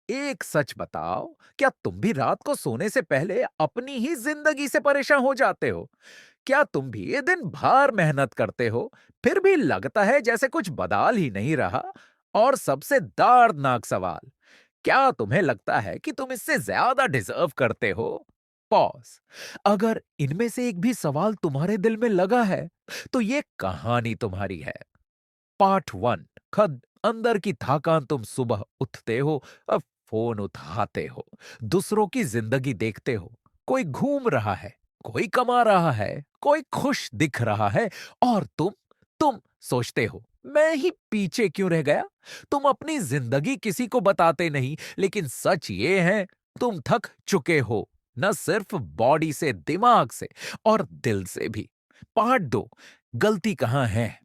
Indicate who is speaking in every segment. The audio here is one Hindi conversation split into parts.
Speaker 1: एक सच बताओ, क्या तुम भी रात को सोने से पहले अपनी ही जिंदगी से परेशान हो जाते हो? क्या तुम भी ये दिन भर मेहनत करते हो, फिर भी लगता है जैसे कुछ बदल ही नहीं रहा? और सबसे दर्दनाक सवाल, क्या तुम्हें लगता है कि तुम इससे ज्यादा डिजर्व करते हो? पॉज। अगर इनमें से एक भी सवाल तुम्हारे दिल में लगा है, तो ये कहानी तुम्हारी है। Part one. खद अंदर की थकान। तुम सुबह उठते हो, अब फोन उठाते हो, दूसरों की जिंदगी देखते हो। कोई घूम रहा है, कोई कमा रहा है, कोई खुश दिख रहा है, और तुम सोचते हो, मैं ही पीछे क्यों रह गया? तुम अपनी जिंदगी किसी को बताते नहीं, लेकिन सच ये है, तुम थक चुके हो, न सिर्फ बॉडी से, दिमाग से और दिल से भी। पार्ट दो। गलती कहां है?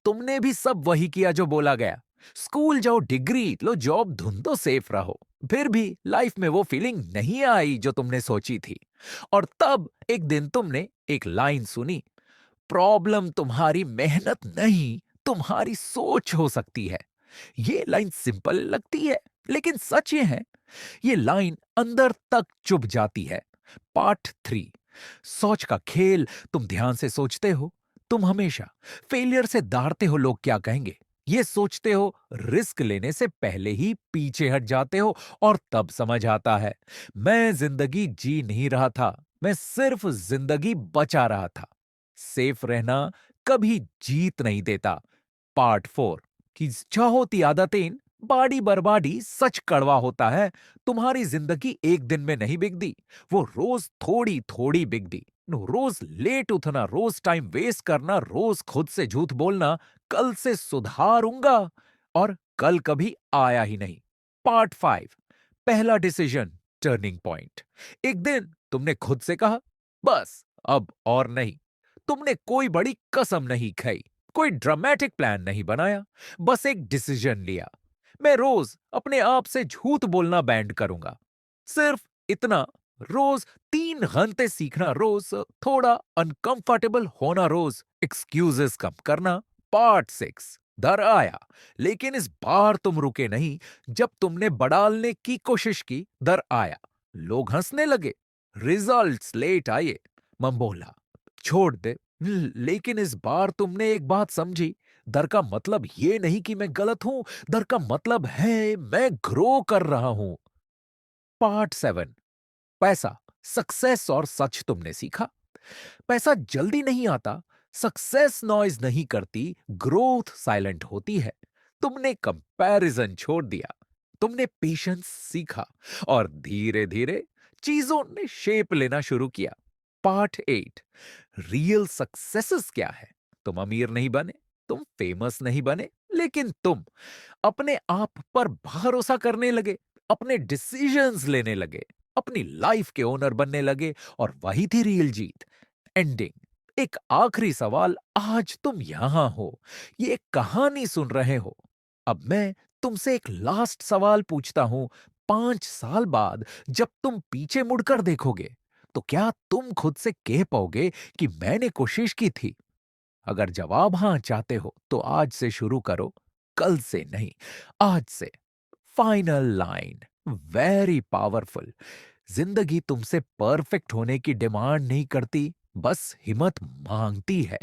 Speaker 1: तुमने भी सब वही किया जो बोला गया। स्कूल जाओ, डिग्री लो, जॉब ढूंढो, सेफ रहो। फिर भी लाइफ में वो फीलिंग नहीं आई जो तुमने सोची थी। और तब एक दिन तुमने एक लाइन सुनी, प्रॉब्लम तुम्हारी मेहनत नहीं, तुम्हारी सोच हो सकती है। ये लाइन सिंपल लगती है, लेकिन सच ये है, ये लाइन अंदर तक चुभ जाती है। Part three. सोच का खेल। तुम ध्यान से सोचते हो, तुम हमेशा फेलियर से डरते हो, लोग क्या कहेंगे, ये सोचते हो, रिस्क लेने से पहले ही पीछे हट जाते हो। और तब समझ आता है, मैं जिंदगी जी नहीं रहा था, मैं सिर्फ जिंदगी बचा रहा था। सेफ रहना कभी जीत नहीं देता। Part four. कि चाहोती आदतें बाड़ी बर्बादी। सच कड़वा होता है, तुम्हारी जिंदगी एक दिन में नहीं बिगदी, वो रोज थोड़ी थोड़ी बिगदी। रोज लेट उठना, रोज टाइम वेस्ट करना, रोज खुद से झूठ बोलना, कल से सुधारूंगा, और कल कभी आया ही नहीं। Part five. पहला डिसीजन, टर्निंग पॉइंट। एक दिन तुमने खुद से कहा, बस अब और नहीं। तुमने कोई बड़ी कसम नहीं खाई, कोई ड्रामेटिक प्लान नहीं बनाया, बस एक डिसीजन लिया, मैं रोज अपने आप से झूठ बोलना बैंड करूंगा। सिर्फ इतना, रोज 3 घंटे सीखना, रोज थोड़ा अनकंफर्टेबल होना, रोज एक्सक्यूजेस कम करना। Part six. डर आया, लेकिन इस बार तुम रुके नहीं। जब तुमने बड़ालने की कोशिश की, डर आया, लोग हंसने लगे, रिजल्ट्स लेट आए, मैं बोला छोड़ दे। लेकिन इस बार तुमने एक बात समझी, डर का मतलब ये नहीं कि मैं गलत हूं, डर का मतलब है मैं ग्रो कर रहा हूं। Part seven. पैसा, सक्सेस और सच तुमने सीखा। पैसा जल्दी नहीं आता, सक्सेस नॉइज नहीं करती, ग्रोथ साइलेंट होती है। तुमने कंपैरिजन छोड़ दिया, तुमने पेशेंस सीखा, और धीरे धीरे चीजों ने शेप लेना शुरू किया। Part eight. रियल सक्सेसेस क्या है? तुम अमीर नहीं बने, तुम फेमस नहीं बने, लेकिन तुम अपने आप पर भरोसा करने लगे, अपने डिसीजंस लेने लगे, अपनी लाइफ के ओनर बनने लगे, और वही थी रियल जीत। एंडिंग। एक आखिरी सवाल, आज तुम यहां हो, ये एक कहानी सुन रहे हो। अब मैं तुमसे एक लास्ट सवाल पूछता हूं, 5 साल बाद जब तुम पीछे मुड़कर देखोगे, तो क्या तुम खुद से कह पाओगे कि मैंने कोशिश की थी? अगर जवाब हां चाहते हो, तो आज से शुरू करो, कल से नहीं, आज से। Final line, very powerful. जिंदगी तुमसे परफेक्ट होने की डिमांड नहीं करती, बस हिम्मत मांगती है।